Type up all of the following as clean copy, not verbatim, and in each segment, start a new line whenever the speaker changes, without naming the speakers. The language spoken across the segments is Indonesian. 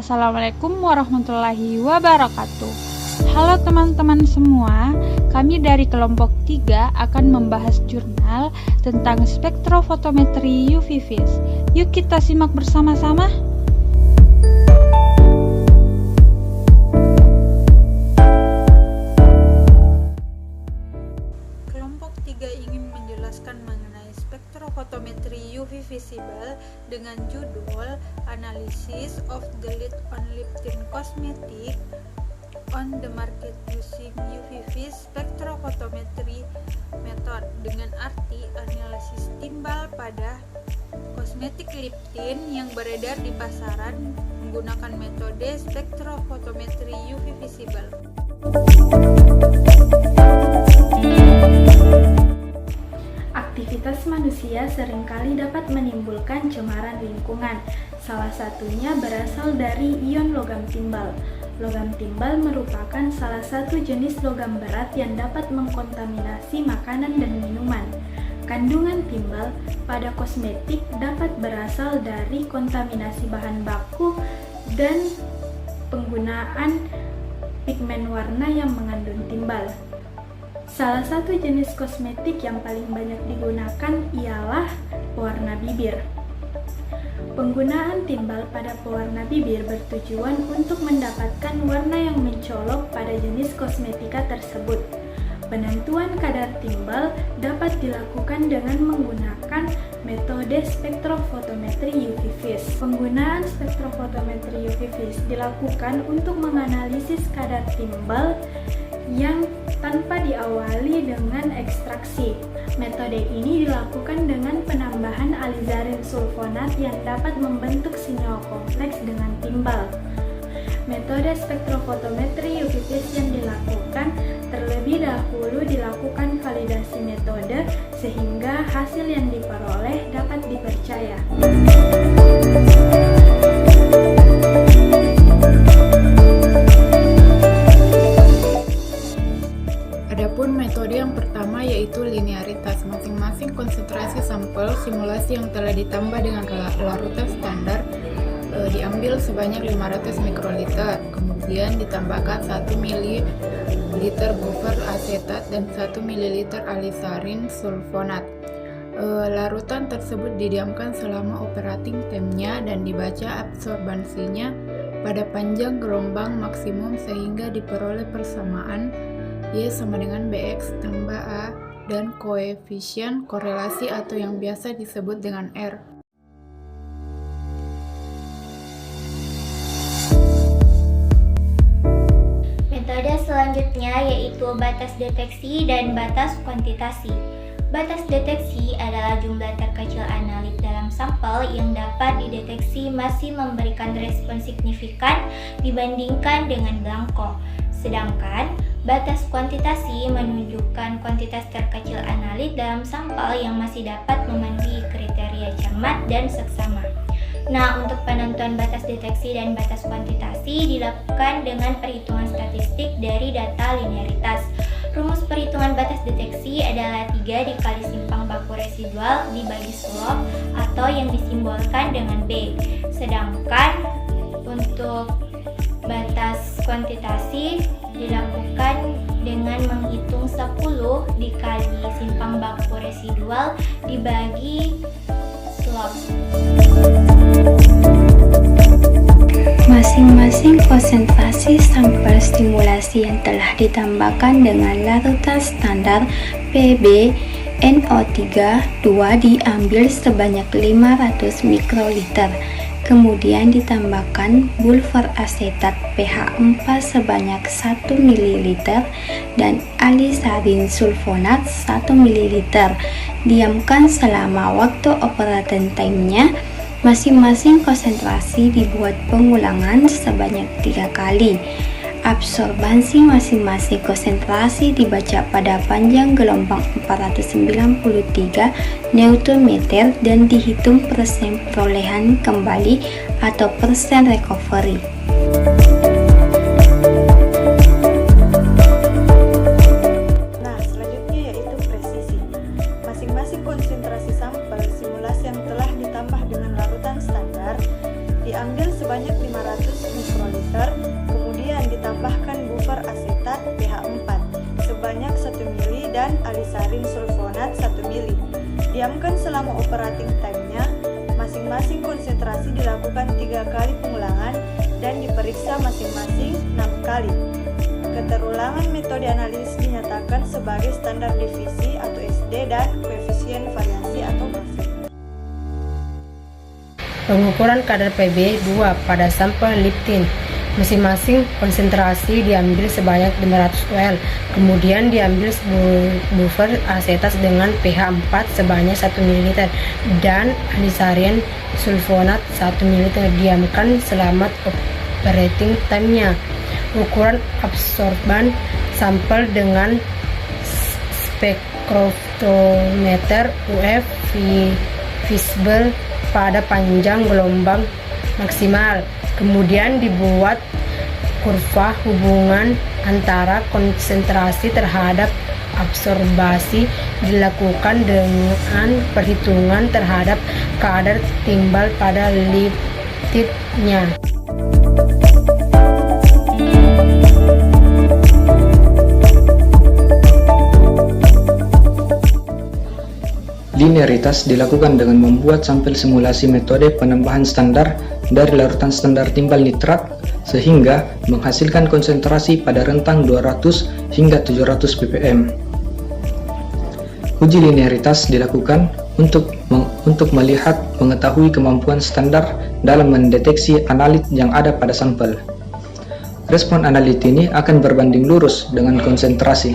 Assalamualaikum warahmatullahi wabarakatuh. Halo teman-teman semua, kami dari kelompok 3 akan membahas jurnal tentang spektrofotometri UV vis. Yuk kita simak bersama-sama. Kelompok 3 ingin menjelaskan mengenai spektrofotometri UV visible dengan judul Analysis of the Lead on Liptin Cosmetic on the Market Using UV vis Spectrophotometry Method, dengan arti analisis timbal pada kosmetik liptin yang beredar di pasaran menggunakan metode spektrofotometri UV visible.
Aktivitas manusia seringkali dapat menimbulkan cemaran lingkungan. Salah satunya berasal dari ion logam timbal. Logam timbal merupakan salah satu jenis logam berat yang dapat mengkontaminasi makanan dan minuman. Kandungan timbal pada kosmetik dapat berasal dari kontaminasi bahan baku dan penggunaan pigmen warna yang mengandung timbal. Salah satu jenis kosmetik yang paling banyak digunakan ialah pewarna bibir. Penggunaan timbal pada pewarna bibir bertujuan untuk mendapatkan warna yang mencolok pada jenis kosmetika tersebut. Penentuan kadar timbal dapat dilakukan dengan menggunakan metode spektrofotometri UV vis. Penggunaan spektrofotometri UV vis dilakukan untuk menganalisis kadar timbal yang tanpa diawali dengan ekstraksi. Metode ini dilakukan dengan penambahan alizarin sulfonat yang dapat membentuk senyawa kompleks dengan timbal. Metode spektrofotometri UV vis yang dilakukan terlebih dahulu dilakukan validasi metode sehingga hasil yang diperoleh dapat dipercaya.
Adapun metode yang pertama yaitu linearitas. Masing-masing konsentrasi sampel simulasi yang telah ditambah dengan larutan standar diambil sebanyak 500 mikroliter, kemudian ditambahkan 1 ml buffer asetat dan 1 ml alizarin sulfonat. Larutan tersebut didiamkan selama operating time-nya dan dibaca absorbansinya pada panjang gelombang maksimum sehingga diperoleh persamaan Y sama dengan Bx tambah A dan koefisien korelasi atau yang biasa disebut dengan R.
Metode selanjutnya yaitu batas deteksi dan batas kuantitasi. Batas deteksi adalah jumlah terkecil analit dalam sampel yang dapat dideteksi masih memberikan respon signifikan dibandingkan dengan blanko. Sedangkan batas kuantitasi menunjukkan kuantitas terkecil analit dalam sampel yang masih dapat memenuhi kriteria cermat dan seksama. Nah, untuk penentuan batas deteksi dan batas kuantitasi dilakukan dengan perhitungan statistik dari data linearitas. Rumus perhitungan batas deteksi adalah 3 dikali simpang baku residual dibagi slope atau yang disimbolkan dengan B. Sedangkan untuk batas kuantitasi dilakukan dengan menghitung 10 dikali simpang baku residual dibagi slope.
Masing-masing konsentrasi sampel stimulasi yang telah ditambahkan dengan larutan standar Pb NO3 2 diambil sebanyak 500 mikroliter. Kemudian ditambahkan bulfur asetat pH 4 sebanyak 1 ml dan alizarin sulfonat 1 ml. Diamkan selama waktu operating time-nya. Masing-masing konsentrasi dibuat pengulangan sebanyak 3 kali. Absorbansi masing-masing konsentrasi dibaca pada panjang gelombang 493 Nm dan dihitung persen perolehan kembali atau persen recovery.
Nah, selanjutnya yaitu presisi. Masing-masing konsentrasi sampel simulasi yang telah ditambah dengan larutan standar diambil sebanyak 500
didiamkan selama operating time-nya, masing-masing konsentrasi dilakukan 3 kali pengulangan dan diperiksa masing-masing 6 kali. Keterulangan metode analisis dinyatakan sebagai standar divisi atau SD dan koefisien variasi atau MAVE.
Pengukuran kadar PB2 pada sampel leptin. Masing-masing konsentrasi diambil sebanyak 500 ml, kemudian diambil buffer asetat dengan pH 4 sebanyak 1 ml dan anisarian sulfonat 1 ml. Diamkan selama operating time-nya. Ukuran absorban sampel dengan spektrometer UV visible pada panjang gelombang maksimal. Kemudian dibuat kurva hubungan antara konsentrasi terhadap absorbasi dilakukan dengan perhitungan terhadap kadar timbal pada leptidnya.
Linearitas dilakukan dengan membuat sampel simulasi metode penambahan standar dari larutan standar timbal nitrat sehingga menghasilkan konsentrasi pada rentang 200 hingga 700 ppm. Uji linearitas dilakukan untuk melihat mengetahui kemampuan standar dalam mendeteksi analit yang ada pada sampel. Respon analit ini akan berbanding lurus dengan konsentrasi.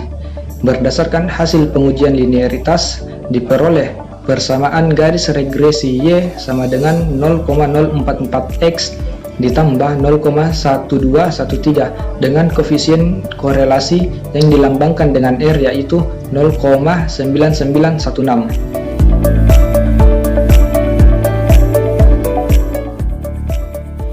Berdasarkan hasil pengujian linearitas diperoleh persamaan garis regresi Y sama dengan 0,044X ditambah 0,1213 dengan koefisien korelasi yang dilambangkan dengan R yaitu 0,9916.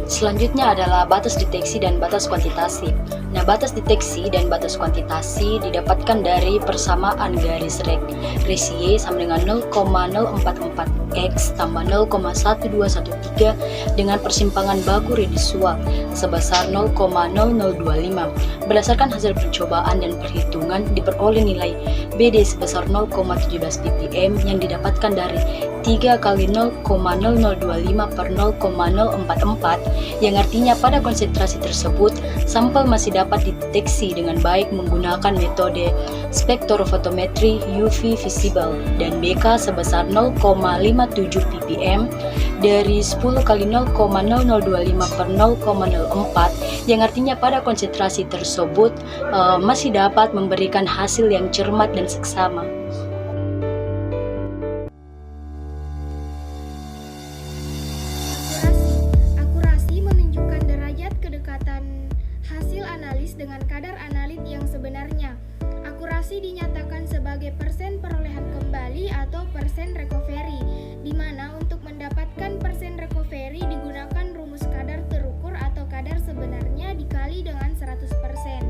Selanjutnya adalah batas deteksi dan batas kuantitasi. Nah, batas deteksi dan batas kuantitasi didapatkan dari persamaan garis regresi Y sama dengan 0,044X tambah 0,1213 dengan persimpangan baku residual sebesar 0,0025. Berdasarkan hasil percobaan dan perhitungan diperoleh nilai BD sebesar 0,17 ppm yang didapatkan dari 3 kali 0,0025 per 0,044 yang artinya pada konsentrasi tersebut sampel masih dapat dideteksi dengan baik menggunakan metode spektrofotometri UV visible dan BK sebesar 0,57 ppm dari 10 kali 0,0025 per 0,04 yang artinya pada konsentrasi tersebut masih dapat memberikan hasil yang cermat dan seksama.
Akurasi menunjukkan derajat kedekatan hasil analis dengan kadar analit yang sebenarnya. Akurasi dinyatakan sebagai persen perolehan kembali atau persen recovery, di mana untuk mendapatkan persen recovery digunakan rumus kadar terukur atau kadar sebenarnya dikali dengan 100%.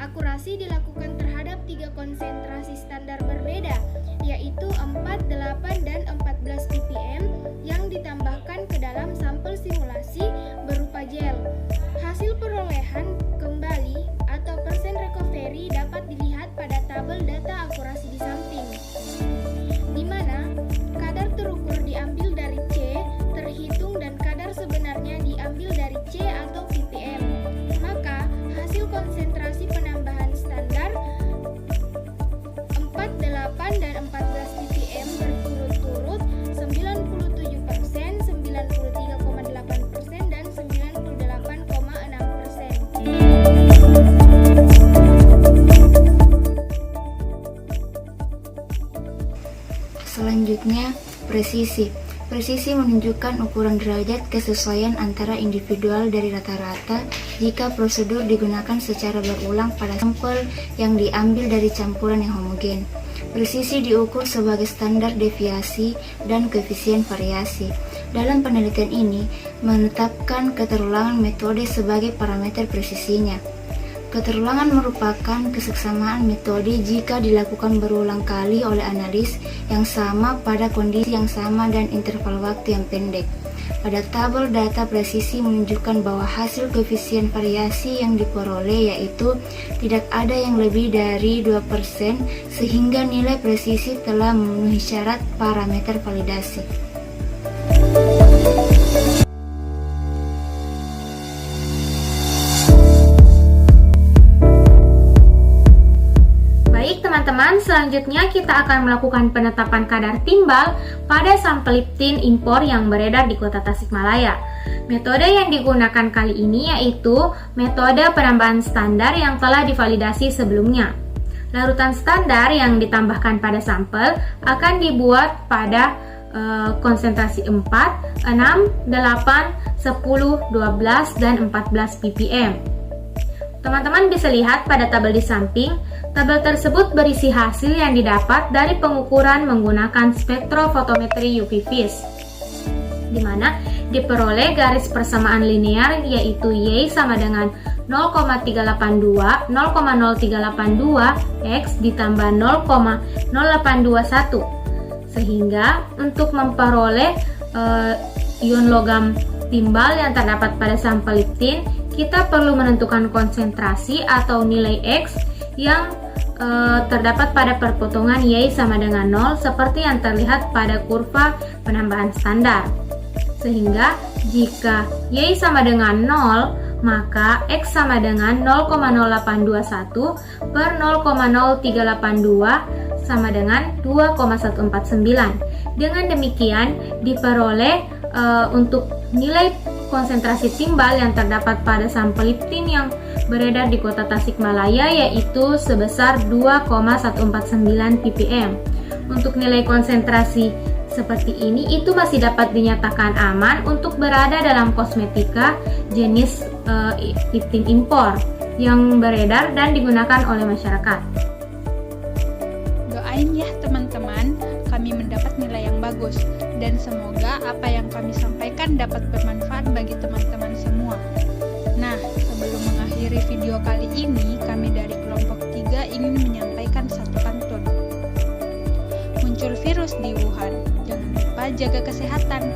Akurasi dilakukan terhadap 3 konsentrasi standar berbeda, yaitu 4, 8, dan 14 ppm yang ditambahkan ke dalam sampel simulasi berupa gel. Hasil perolehan kembali atau persen recovery dapat dilihat pada tabel data akurasi di samping, di mana kadar terukur diambil dari C terhitung dan kadar sebenarnya diambil dari C atau ppm. Maka hasil konsentrasi penambahan standar 4, 8, dan 14 ppm berturut-turut 97%, 93,8%, dan 98,6%.
Selanjutnya, presisi. Presisi menunjukkan ukuran derajat kesesuaian antara individual dari rata-rata jika prosedur digunakan secara berulang pada sampel yang diambil dari campuran yang homogen. Presisi diukur sebagai standar deviasi dan koefisien variasi. Dalam penelitian ini, menetapkan keterulangan metode sebagai parameter presisinya. Keterulangan merupakan keseksamaan metode jika dilakukan berulang kali oleh analis yang sama pada kondisi yang sama dan interval waktu yang pendek. Pada tabel data presisi menunjukkan bahwa hasil koefisien variasi yang diperoleh yaitu tidak ada yang lebih dari 2%, sehingga nilai presisi telah memenuhi syarat parameter validasi.
Teman-teman, selanjutnya kita akan melakukan penetapan kadar timbal pada sampel liptin impor yang beredar di Kota Tasikmalaya. Metode yang digunakan kali ini yaitu metode penambahan standar yang telah divalidasi sebelumnya. Larutan standar yang ditambahkan pada sampel akan dibuat pada konsentrasi 4, 6, 8, 10, 12, dan 14 ppm. Teman-teman bisa lihat pada tabel di samping, tabel tersebut berisi hasil yang didapat dari pengukuran menggunakan spektrofotometri UV vis, di mana diperoleh garis persamaan linear yaitu Y sama dengan 0,382 X ditambah 0,0821, sehingga untuk memperoleh ion logam timbal yang terdapat pada sampel liptin, kita perlu menentukan konsentrasi atau nilai X yang terdapat pada perpotongan Y sama dengan 0 seperti yang terlihat pada kurva penambahan standar. Sehingga jika Y sama dengan 0, maka X sama dengan 0,0821 per 0,0382 sama dengan 2,149. Dengan demikian diperoleh untuk nilai konsentrasi timbal yang terdapat pada sampel liptin yang beredar di Kota Tasikmalaya yaitu sebesar 2,149 ppm. Untuk nilai konsentrasi seperti ini itu masih dapat dinyatakan aman untuk berada dalam kosmetika jenis liptin impor yang beredar dan digunakan oleh masyarakat.
Doain ya teman-teman, kami mendapat nilai yang bagus dan semoga apa yang kami sampaikan dapat bermanfaat bagi teman-teman semua. Nah, sebelum mengakhiri video kali ini, kami dari kelompok 3 ingin menyampaikan satu pantun. Muncul virus di Wuhan, jangan lupa jaga kesehatan.